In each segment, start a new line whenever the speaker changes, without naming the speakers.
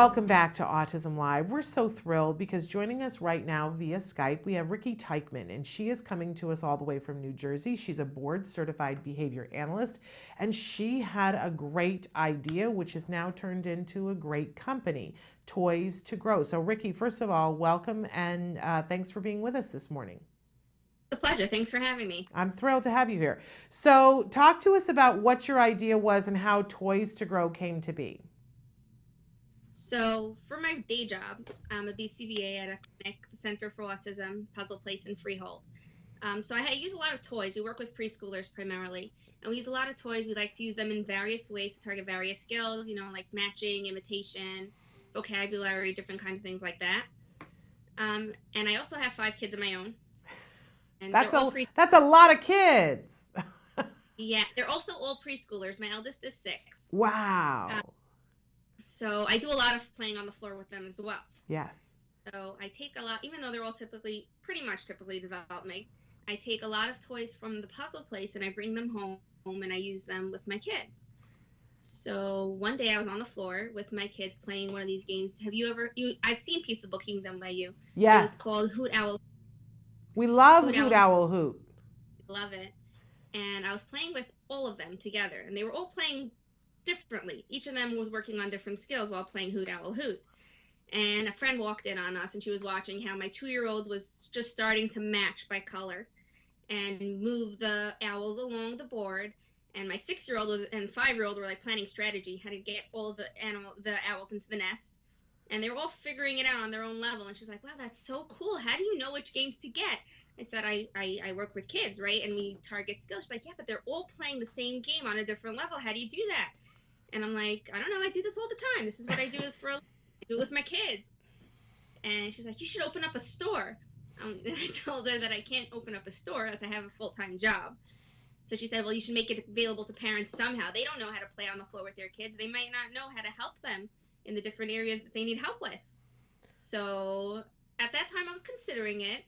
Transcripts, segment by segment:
Welcome back to Autism Live. We're so thrilled because joining us right now via Skype, we have Ricky Teichman, and she is coming to us all the way from New Jersey. She's a board-certified behavior analyst, and she had a great idea, which has now turned into a great company, Toys to Grow. So, Ricky, first of all, welcome, and thanks for being with us this morning.
It's a pleasure. Thanks for having me.
I'm thrilled to have you here. So, talk to us about what your idea was and how Toys to Grow came to be.
So, for my day job, I'm a BCBA at a clinic, the Center for Autism, Puzzle Place in Freehold. So I use a lot of toys. We work with preschoolers primarily, and we use a lot of toys. We like to use them in various ways to target various skills, like matching, imitation, vocabulary, different kinds of things like that. And I also have 5 kids of my own.
And that's a lot of kids.
Yeah, they're also all preschoolers. My eldest is 6.
Wow.
So I do a lot of playing on the floor with them as well.
Yes.
So I take a lot, even though they're all pretty much typically developing, I take a lot of toys from the Puzzle Place and I bring them home and I use them with my kids. So one day I was on the floor with my kids playing one of these games. Have you ever, I've seen Peaceable Kingdom by you.
Yes.
It's called Hoot Owl.
We love Hoot Owl Hoot.
Love it. And I was playing with all of them together and they were all playing differently. Each of them was working on different skills while playing Hoot Owl Hoot. And a friend walked in on us and she was watching how my 2-year-old was just starting to match by color and move the owls along the board. And my 6-year-old and 5-year-old were like planning strategy, how to get all the owls into the nest. And they were all figuring it out on their own level. And she's like, wow, that's so cool. How do you know which games to get? I said, I work with kids, right? And we target skills. She's like, yeah, but they're all playing the same game on a different level. How do you do that? And I'm like, I don't know. I do this all the time. This is what I do I do it with my kids. And she's like, you should open up a store. And I told her that I can't open up a store as I have a full-time job. So she said, well, you should make it available to parents somehow. They don't know how to play on the floor with their kids. They might not know how to help them in the different areas that they need help with. So at that time, I was considering it.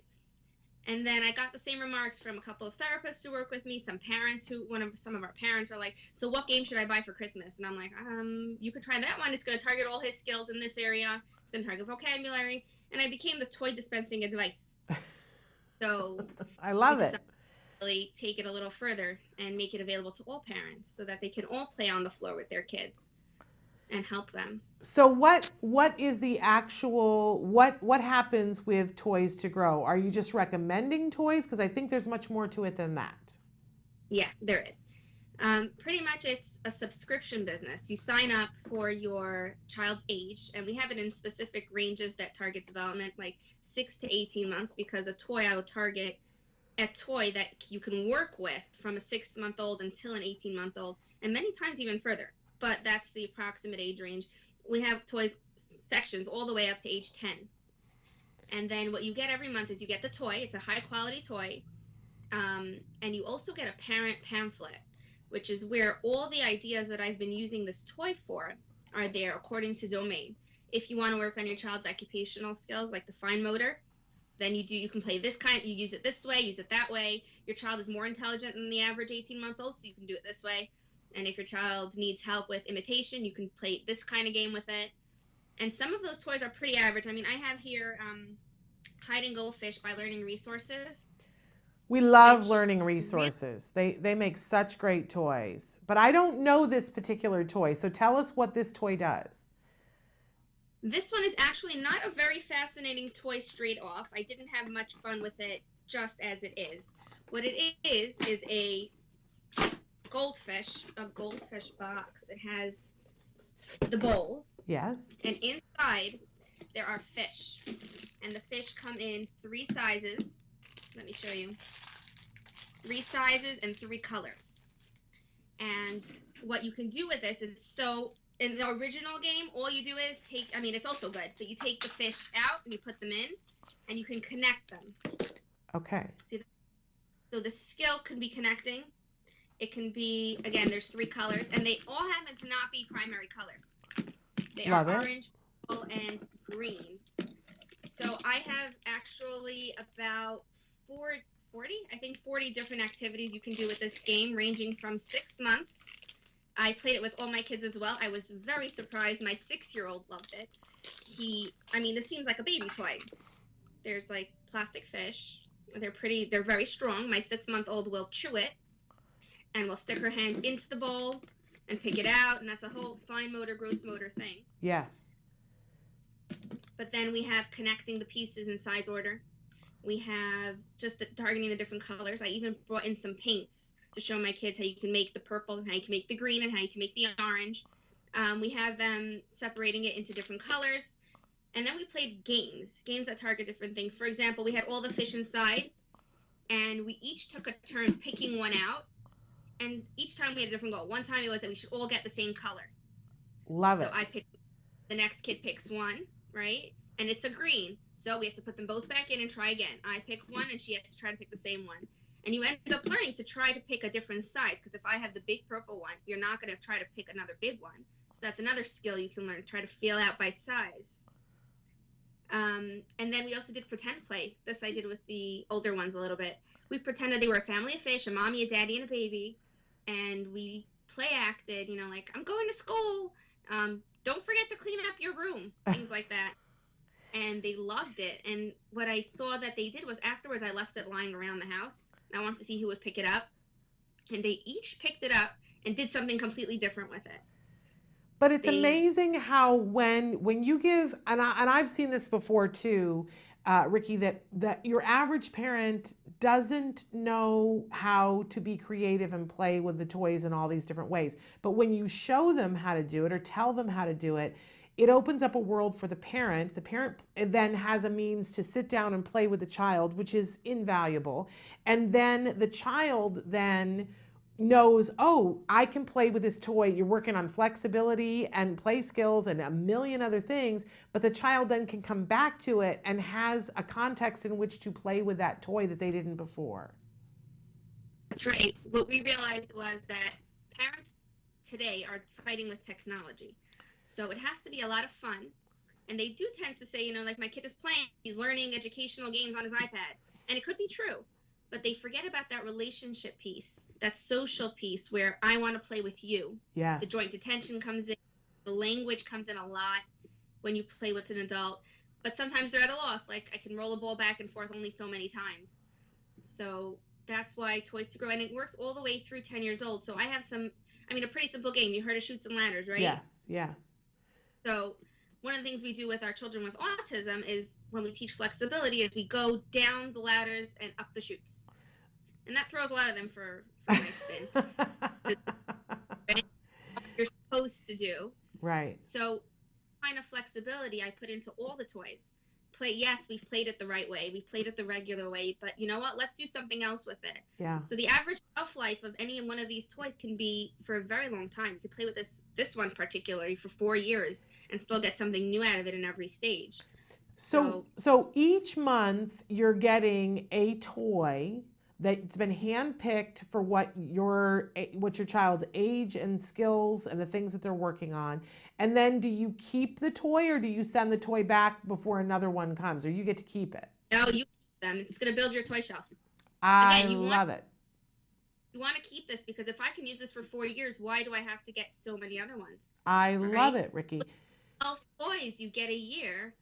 And then I got the same remarks from a couple of therapists who work with me, some parents some of our parents are like, so what game should I buy for Christmas? And I'm like, you could try that one. It's going to target all his skills in this area. It's going to target vocabulary. And I became the toy dispensing advice. So
I love it.
Really take it a little further and make it available to all parents so that they can all play on the floor with their kids and help them.
So what is the actual, what happens with Toys to Grow? Are you just recommending toys? Because I think there's much more to it than that.
Yeah, there is. Pretty much it's a subscription business. You sign up for your child's age, and we have it in specific ranges that target development, like 6 to 18 months, because I will target a toy that you can work with from a 6-month-old until an 18-month-old, and many times even further. But that's the approximate age range. We have toys sections all the way up to age 10. And then what you get every month is you get the toy. It's a high quality toy. And you also get a parent pamphlet, which is where all the ideas that I've been using this toy for are there according to domain. If you want to work on your child's occupational skills, like the fine motor, then you can play this kind, you use it this way, use it that way. Your child is more intelligent than the average 18-month-old, so you can do it this way. And if your child needs help with imitation, you can play this kind of game with it. And some of those toys are pretty average. I mean, I have here Hide and Go Fish by Learning Resources.
We love Learning Resources. They make such great toys. But I don't know this particular toy, so tell us what this toy does.
This one is actually not a very fascinating toy straight off. I didn't have much fun with it just as it is. What it is a goldfish box. It has the bowl.
Yes.
And inside there are fish. And the fish come in 3 sizes. Let me show you. 3 sizes and 3 colors. And what you can do with this is, so in the original game, all you do is it's also good, but you take the fish out and you put them in and you can connect them.
Okay.
See, so the skill can be connecting. It can be, again, there's 3 colors, and they all happen to not be primary colors. They are orange, purple, and green. So I have actually about 40 different activities you can do with this game, ranging from 6 months I played it with all my kids as well. I was very surprised. My 6-year-old loved it. I mean, this seems like a baby toy. There's like plastic fish. They're very strong. My 6-month-old will chew it and will stick her hand into the bowl and pick it out. And that's a whole fine motor, gross motor thing.
Yes.
But then we have connecting the pieces in size order. We have just targeting the different colors. I even brought in some paints to show my kids how you can make the purple and how you can make the green and how you can make the orange. We have them separating it into different colors. And then we played games that target different things. For example, we had all the fish inside, and we each took a turn picking one out. And each time we had a different goal. One time it was that we should all get the same color.
Love it.
So I picked, the next kid picks one, right? And it's a green. So we have to put them both back in and try again. I pick one and she has to try to pick the same one. And you end up learning to try to pick a different size, because if I have the big purple one, you're not going to try to pick another big one. So that's another skill you can learn, try to feel out by size. And then we also did pretend play. This I did with the older ones a little bit. We pretended they were a family of fish, a mommy, a daddy, and a baby. And we play acted, you know, like, I'm going to school. Don't forget to clean up your room, things like that. And they loved it. And what I saw that they did was afterwards I left it lying around the house. And I wanted to see who would pick it up. And they each picked it up and did something completely different with it.
But it's amazing how when you give, and I've seen this before too, Ricky, that your average parent doesn't know how to be creative and play with the toys in all these different ways. But when you show them how to do it or tell them how to do it, it opens up a world for the parent. The parent then has a means to sit down and play with the child, which is invaluable. And then the child then knows, oh, I can play with this toy. You're working on flexibility and play skills and a million other things, but the child then can come back to it and has a context in which to play with that toy that they didn't before.
That's right. What we realized was that parents today are fighting with technology. So it has to be a lot of fun. And they do tend to say, you know, like, my kid is playing, he's learning educational games on his iPad. And it could be true. But they forget about that relationship piece, that social piece where I want to play with you.
Yes.
The joint attention comes in, the language comes in a lot when you play with an adult. But sometimes they're at a loss, like, I can roll a ball back and forth only so many times. So that's why Toys to Grow, and it works all the way through 10 years old. So I have a pretty simple game. You heard of Chutes and Ladders, right?
Yes, yes.
So one of the things we do with our children with autism is when we teach flexibility is we go down the ladders and up the chutes. And that throws a lot of them for my spin. You're supposed to do.
Right.
So kind of flexibility I put into all the toys. Yes, we've played it the right way. We played it the regular way, but you know what? Let's do something else with it.
Yeah.
So the average shelf life of any one of these toys can be for a very long time. You could play with this one particularly for 4 years and still get something new out of it in every stage.
So each month you're getting a toy that's been handpicked for what your child's age and skills and the things that they're working on. And then do you keep the toy or do you send the toy back before another one comes, or you get to keep it?
No, you keep them. It's going to build your toy shelf.
I love it.
You want to keep this because if I can use this for 4 years, why do I have to get so many other ones?
I love it, Ricky.
12 toys you get a year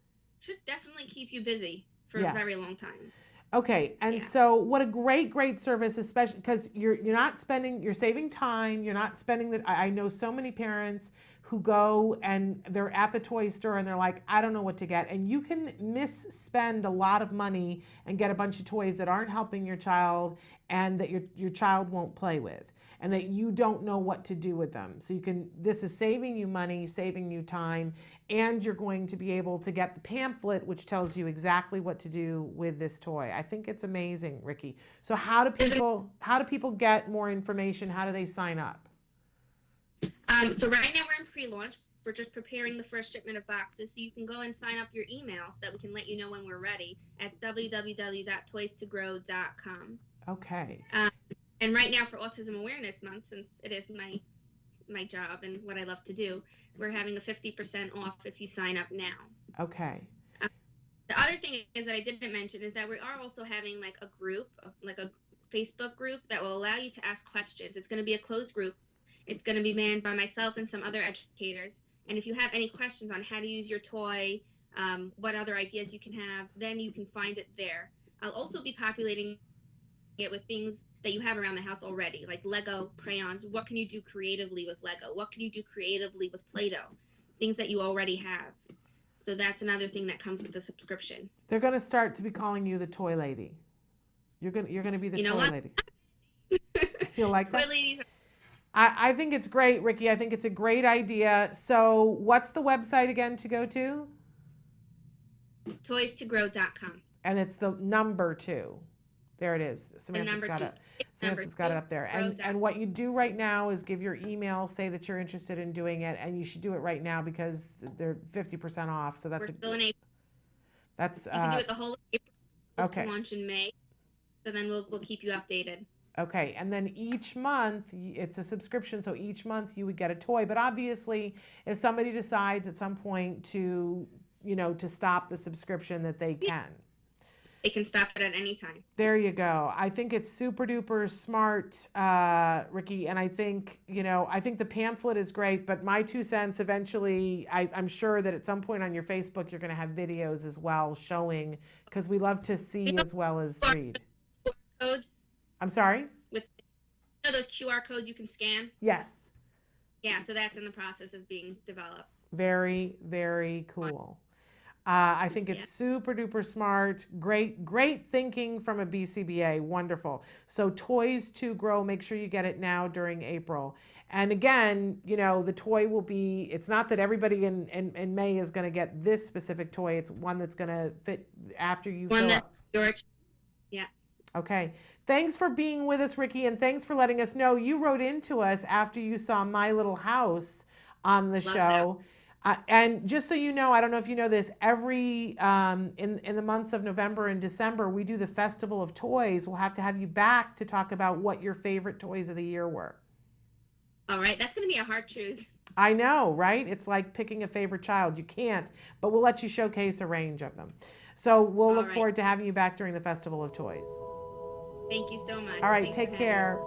should definitely keep you busy for a very long time.
Okay, and so what a great service, especially because you're saving time, you're not spending I know so many parents who go and they're at the toy store and they're like, I don't know what to get, and you can misspend a lot of money and get a bunch of toys that aren't helping your child and that your child won't play with, and that you don't know what to do with them. So this is saving you money, saving you time, and you're going to be able to get the pamphlet which tells you exactly what to do with this toy. I think it's amazing, Ricky. So how do people get more information? How do they sign up?
So right now we're in pre-launch. We're just preparing the first shipment of boxes, so you can go and sign up your email so that we can let you know when we're ready at www.toys2grow.com.
Okay.
And right now for Autism Awareness Month, since it is my job and what I love to do, we're having a 50% off if you sign up now.
Okay.
The other thing is that I didn't mention is that we are also having like a group, like a Facebook group that will allow you to ask questions. It's going to be a closed group. It's going to be manned by myself and some other educators. And if you have any questions on how to use your toy, what other ideas you can have, then you can find it there. I'll also be populating it with things that you have around the house already, like Lego, crayons. What can you do creatively with Lego? What can you do creatively with Play-Doh? Things that you already have. So that's another thing that comes with the subscription.
They're going to start to be calling you the toy lady. You're going to be the
You know
toy
what?
lady. You like
Toy
that?
ladies.
I think it's great, Ricky. I think it's a great idea. So what's the website again to go to?
Toys2grow.com.
And it's the number 2. There it is. Samantha's got it. Samantha's got it up there. And what you do right now is give your email, say that you're interested in doing it, and you should do it right now because they're 50% off. So that's
We're still in April.
That's
you can do it the whole April.
Okay.
To launch in May. So then we'll keep you updated.
Okay, and then each month, it's a subscription, so each month you would get a toy. But obviously, if somebody decides at some point to, to stop the subscription, that they can.
They can stop it at any time.
There you go. I think it's super duper smart, Ricky, and I think, I think the pamphlet is great, but my 2 cents eventually, I'm sure that at some point on your Facebook, you're going to have videos as well showing, because we love to see as well as read.
Codes.
I'm sorry?
With those QR codes you can scan?
Yes.
Yeah, so that's in the process of being developed.
Very, very cool. I think it's super duper smart. Great thinking from a BCBA. Wonderful. So Toys2Grow, make sure you get it now during April. And again, the toy will be, it's not that everybody in May is going to get this specific toy. It's one that's going to fit after you fill up.
Yeah.
Okay. Thanks for being with us, Ricky, and thanks for letting us know. You wrote into us after you saw My Little House on the show. And just so you know, I don't know if you know this, every in the months of November and December, we do the Festival of Toys. We'll have to have you back to talk about what your favorite toys of the year were.
All right. That's going to be a hard choose.
I know, right? It's like picking a favorite child. You can't, but we'll let you showcase a range of them. So we'll look forward to having you back during the Festival of Toys.
Thank you so much.
All right, take care.